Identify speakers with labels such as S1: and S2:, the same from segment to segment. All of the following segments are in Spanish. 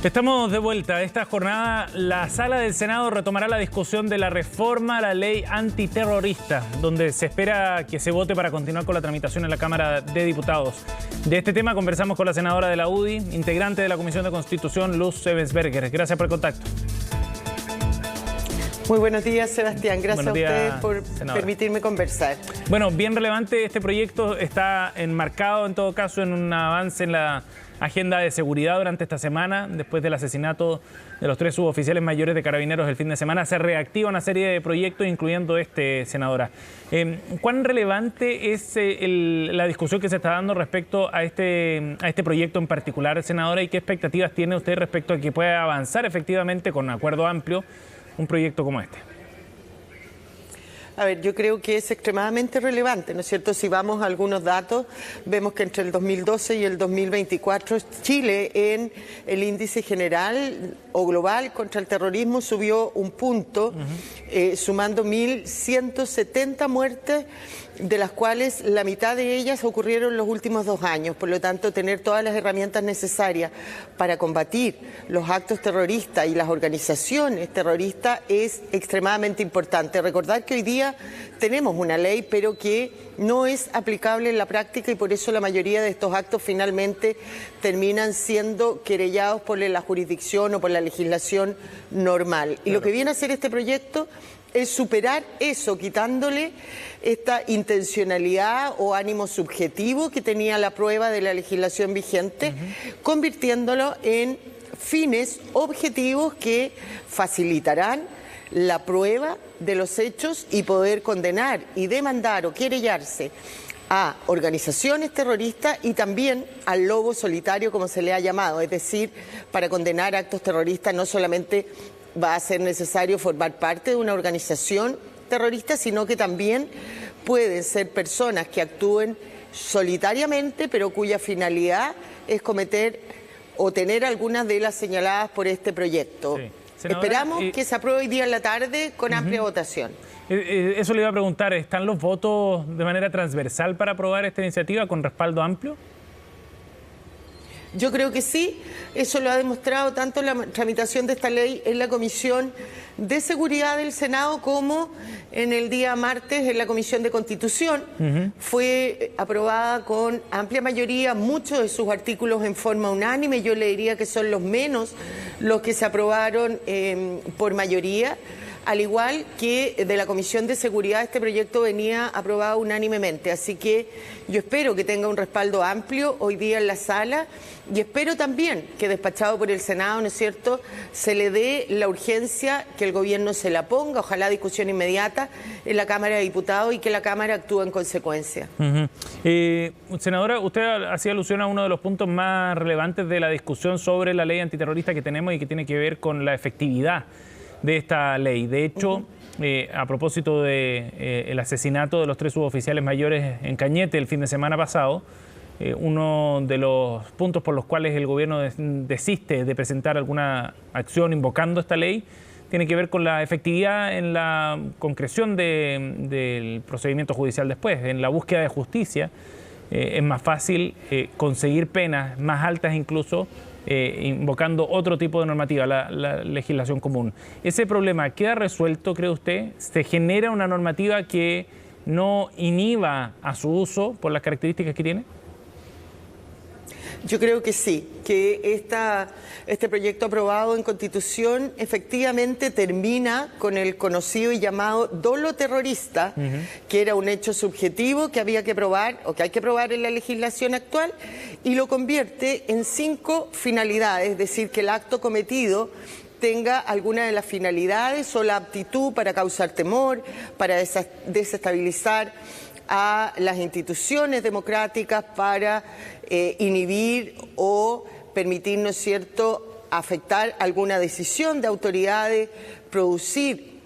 S1: Estamos de vuelta. Esta jornada, la Sala del Senado retomará la discusión de la reforma a la ley antiterrorista, donde se espera que se vote para continuar con la tramitación en la Cámara de Diputados. De este tema conversamos con la senadora de la UDI, integrante de la Comisión de Constitución, Luz Ebensberger. Gracias por el contacto.
S2: Muy buenos días, Sebastián. Gracias a ustedes por permitirme conversar.
S1: Bueno, bien relevante, este proyecto está enmarcado en todo caso en un avance en la agenda de seguridad durante esta semana. Después del asesinato de los 3 suboficiales mayores de Carabineros el fin de semana, se reactiva una serie de proyectos, incluyendo este, senadora. ¿Cuán relevante es la discusión que se está dando respecto a este proyecto en particular, senadora? ¿Y qué expectativas tiene usted respecto a que pueda avanzar efectivamente con acuerdo amplio un proyecto como este?
S2: A ver, yo creo que es extremadamente relevante, ¿no es cierto? Si vamos a algunos datos, vemos que entre el 2012 y el 2024 Chile en el índice general o global contra el terrorismo subió un punto, sumando 1.170 muertes, de las cuales la mitad de ellas ocurrieron en los últimos 2 años. Por lo tanto, tener todas las herramientas necesarias para combatir los actos terroristas y las organizaciones terroristas es extremadamente importante. Recordar que hoy día tenemos una ley, pero que no es aplicable en la práctica, y por eso la mayoría de estos actos finalmente terminan siendo querellados por la jurisdicción o por la legislación normal. Y lo que viene a hacer este proyecto es superar eso, quitándole esta intencionalidad o ánimo subjetivo que tenía la prueba de la legislación vigente, convirtiéndolo en fines objetivos que facilitarán la prueba de los hechos y poder condenar y demandar o querellarse a organizaciones terroristas y también al lobo solitario, como se le ha llamado. Es decir, para condenar actos terroristas no solamente va a ser necesario formar parte de una organización terrorista, sino que también pueden ser personas que actúen solitariamente, pero cuya finalidad es cometer o tener algunas de las señaladas por este proyecto. Sí. Senadora, esperamos que se apruebe hoy día en la tarde con amplia votación.
S1: Eso le iba a preguntar, ¿están los votos de manera transversal para aprobar esta iniciativa con respaldo amplio?
S2: Yo creo que sí, eso lo ha demostrado tanto la tramitación de esta ley en la Comisión de Seguridad del Senado como en el día martes en la Comisión de Constitución. Fue aprobada con amplia mayoría, muchos de sus artículos en forma unánime. Yo le diría que son los menos los que se aprobaron por mayoría. Al igual que de la Comisión de Seguridad, este proyecto venía aprobado unánimemente. Así que yo espero que tenga un respaldo amplio hoy día en la sala y espero también que, despachado por el Senado, ¿no es cierto?, se le dé la urgencia, que el gobierno se la ponga, ojalá discusión inmediata en la Cámara de Diputados y que la Cámara actúe en consecuencia.
S1: Senadora, usted hacía alusión a uno de los puntos más relevantes de la discusión sobre la ley antiterrorista que tenemos y que tiene que ver con la efectividad de esta ley. De hecho, a propósito de el asesinato de los 3 suboficiales mayores en Cañete el fin de semana pasado, uno de los puntos por los cuales el gobierno desiste de presentar alguna acción invocando esta ley tiene que ver con la efectividad en la concreción del procedimiento judicial después. En la búsqueda de justicia es más fácil conseguir penas más altas incluso, invocando otro tipo de normativa, la legislación común. ¿Ese problema queda resuelto, cree usted? ¿Se genera una normativa que no inhiba a su uso por las características que tiene?
S2: Yo creo que sí, que este proyecto aprobado en Constitución efectivamente termina con el conocido y llamado dolo terrorista, que era un hecho subjetivo que había que probar o que hay que probar en la legislación actual, y lo convierte en 5 finalidades, es decir, que el acto cometido tenga alguna de las finalidades o la aptitud para causar temor, para desestabilizar a las instituciones democráticas, para inhibir o permitir, ¿no es cierto?, afectar alguna decisión de autoridades, producir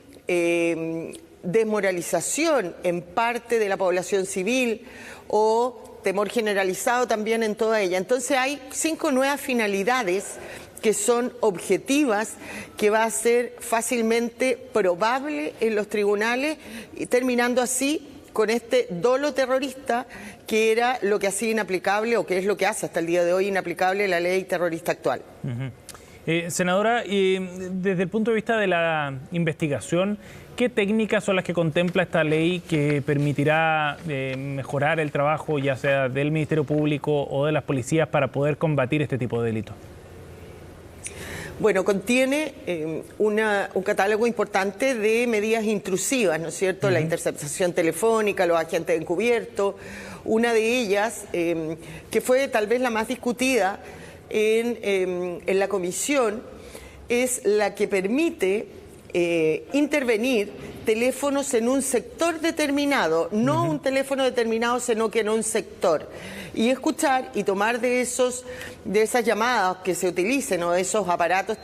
S2: desmoralización en parte de la población civil o temor generalizado también en toda ella. Entonces hay 5 nuevas finalidades que son objetivas, que va a ser fácilmente probable en los tribunales, y terminando así con este dolo terrorista, que era lo que hacía inaplicable, o que es lo que hace hasta el día de hoy inaplicable la ley terrorista actual.
S1: Senadora, desde el punto de vista de la investigación, ¿qué técnicas son las que contempla esta ley que permitirá mejorar el trabajo, ya sea del Ministerio Público o de las policías, para poder combatir este tipo de delitos?
S2: Bueno, contiene un catálogo importante de medidas intrusivas, ¿no es cierto? La interceptación telefónica, los agentes encubiertos. Una de ellas, que fue tal vez la más discutida en la comisión, es la que permite intervenir teléfonos en un sector determinado, no un teléfono determinado, sino que en un sector, y escuchar y tomar de esas llamadas que se utilicen o de esos aparatos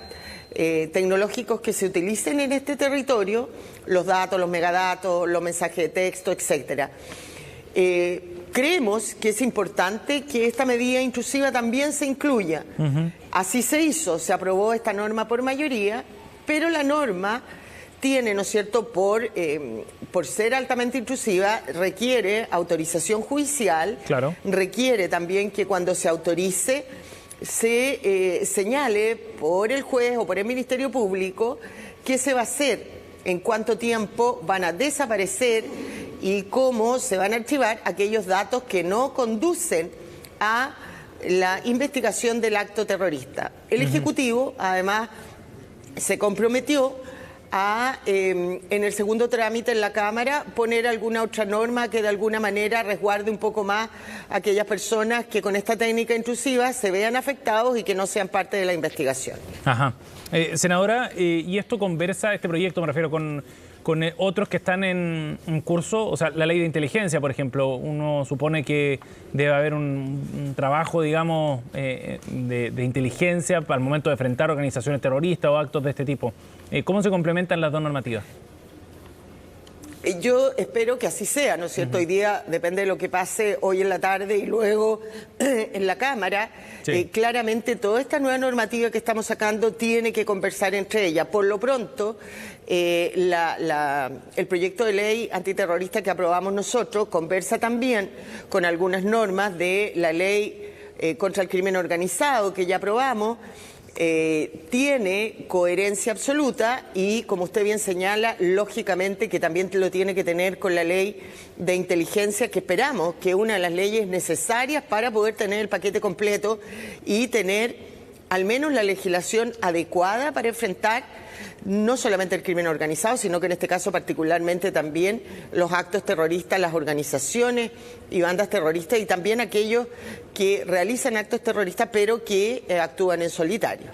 S2: tecnológicos que se utilicen en este territorio, los datos, los megadatos, los mensajes de texto, etcétera. Creemos que es importante que esta medida intrusiva también se incluya. Así se hizo, se aprobó esta norma por mayoría, pero la norma tiene, ¿no es cierto?, por ser altamente intrusiva, requiere autorización judicial,
S1: claro.
S2: Requiere también que cuando se autorice se señale por el juez o por el Ministerio Público qué se va a hacer, en cuánto tiempo van a desaparecer y cómo se van a archivar aquellos datos que no conducen a la investigación del acto terrorista. El Ejecutivo, además, se comprometió a, en el segundo trámite en la Cámara, poner alguna otra norma que de alguna manera resguarde un poco más a aquellas personas que con esta técnica intrusiva se vean afectados y que no sean parte de la investigación.
S1: Ajá. Senadora, ¿y esto conversa, este proyecto, me refiero, con otros que están en curso? O sea, la ley de inteligencia, por ejemplo, uno supone que debe haber un trabajo, digamos, de inteligencia al momento de enfrentar organizaciones terroristas o actos de este tipo. ¿Cómo se complementan las dos normativas?
S2: Yo espero que así sea, ¿no es cierto? Hoy día depende de lo que pase hoy en la tarde y luego en la Cámara. Sí. Claramente toda esta nueva normativa que estamos sacando tiene que conversar entre ellas. Por lo pronto, el proyecto de ley antiterrorista que aprobamos nosotros conversa también con algunas normas de la ley contra el crimen organizado que ya aprobamos. Tiene coherencia absoluta y, como usted bien señala, lógicamente que también lo tiene que tener con la ley de inteligencia, que esperamos que es una de las leyes necesarias para poder tener el paquete completo y tener al menos la legislación adecuada para enfrentar no solamente el crimen organizado, sino que en este caso particularmente también los actos terroristas, las organizaciones y bandas terroristas y también aquellos que realizan actos terroristas pero que actúan en solitario.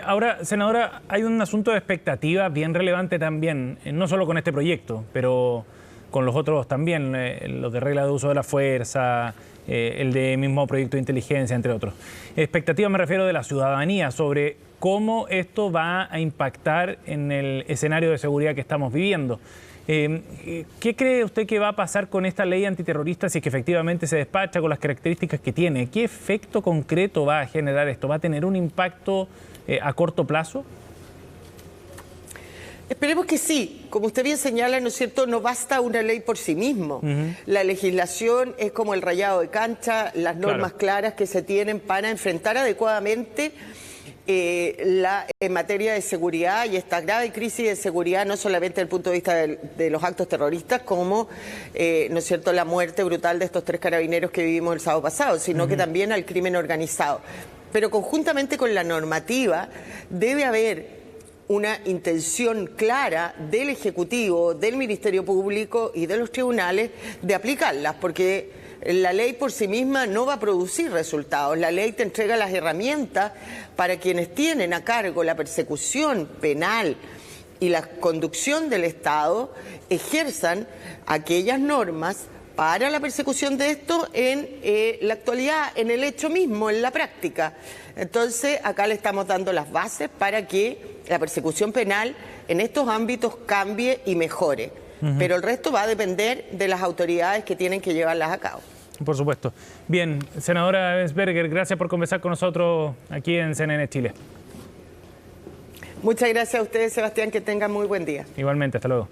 S1: Ahora, senadora, hay un asunto de expectativa bien relevante también, no solo con este proyecto, pero con los otros también, los de regla de uso de la fuerza, el de mismo proyecto de inteligencia, entre otros. Expectativa me refiero de la ciudadanía sobre cómo esto va a impactar en el escenario de seguridad que estamos viviendo. ¿Qué cree usted que va a pasar con esta ley antiterrorista si es que efectivamente se despacha con las características que tiene? ¿Qué efecto concreto va a generar esto? ¿Va a tener un impacto a corto plazo?
S2: Esperemos que sí. Como usted bien señala, ¿no es cierto?, no basta una ley por sí mismo. La legislación es como el rayado de cancha, las normas claras que se tienen para enfrentar adecuadamente en materia de seguridad y esta grave crisis de seguridad, no solamente desde el punto de vista de los actos terroristas, como, ¿no es cierto?, la muerte brutal de estos 3 carabineros que vivimos el sábado pasado, sino que también al crimen organizado. Pero conjuntamente con la normativa debe haber una intención clara del Ejecutivo, del Ministerio Público y de los tribunales de aplicarlas, porque la ley por sí misma no va a producir resultados. La ley te entrega las herramientas para quienes tienen a cargo la persecución penal y la conducción del Estado, ejerzan aquellas normas para la persecución de esto en la actualidad, en el hecho mismo, en la práctica. Entonces, acá le estamos dando las bases para que la persecución penal en estos ámbitos cambie y mejore. Pero el resto va a depender de las autoridades que tienen que llevarlas a cabo.
S1: Por supuesto. Bien, senadora Ebensberger, gracias por conversar con nosotros aquí en CNN Chile.
S2: Muchas gracias a ustedes, Sebastián, que tengan muy buen día.
S1: Igualmente, hasta luego.